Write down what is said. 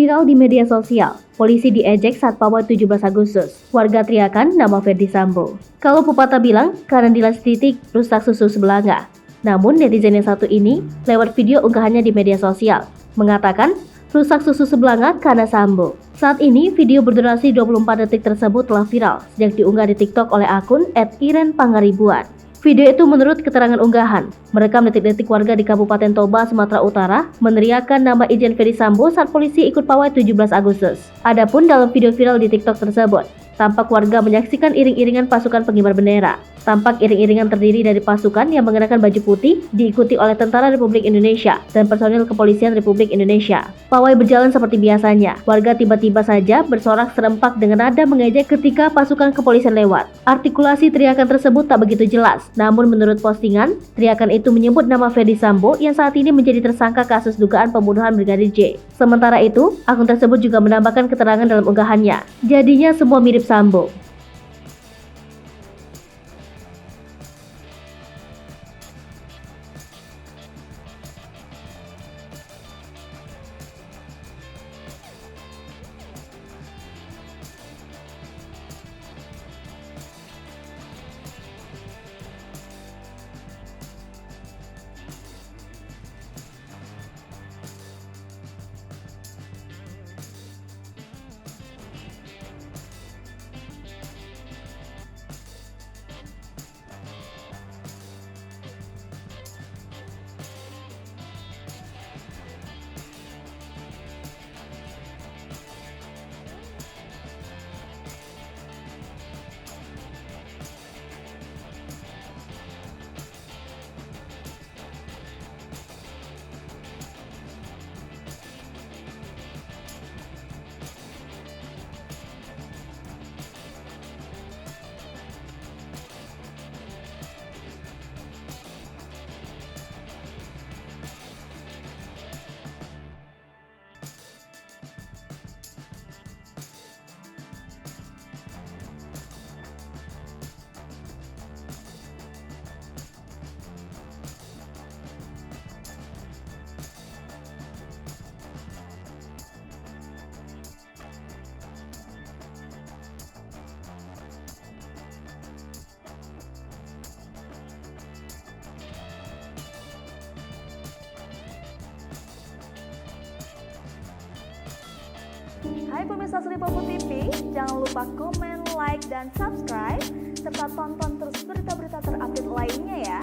Viral di media sosial, polisi diejek saat pawai 17 Agustus. Warga teriakan nama Ferdy Sambo. Kalau pepatah bilang, karena dilas titik, rusak susu sebelanga. Namun netizen yang satu ini, lewat video unggahannya di media sosial, mengatakan rusak susu sebelanga karena Sambo. Saat ini, video berdurasi 24 detik tersebut telah viral sejak diunggah di TikTok oleh akun @irenpangaribuan. Video itu menurut keterangan unggahan, merekam detik-detik warga di Kabupaten Toba, Sumatera Utara, meneriakkan nama Irjen Ferdy Sambo saat polisi ikut pawai 17 Agustus. Adapun dalam video viral di TikTok tersebut, tampak warga menyaksikan iring-iringan pasukan pengibar bendera. Tampak iring-iringan terdiri dari pasukan yang mengenakan baju putih, diikuti oleh Tentara Republik Indonesia dan personil Kepolisian Republik Indonesia. Pawai berjalan seperti biasanya. Warga tiba-tiba saja bersorak serempak dengan nada mengejek ketika pasukan kepolisian lewat. Artikulasi teriakan tersebut tak begitu jelas, namun menurut postingan, teriakan itu menyebut nama Ferdy Sambo yang saat ini menjadi tersangka kasus dugaan pembunuhan Brigadir J. Sementara itu, akun tersebut juga menambahkan keterangan dalam unggahannya. Jadinya semua mirip Sambo. Hai pemirsa Sri Popo TV, jangan lupa komen, like, dan subscribe, serta tonton terus berita-berita terupdate lainnya ya.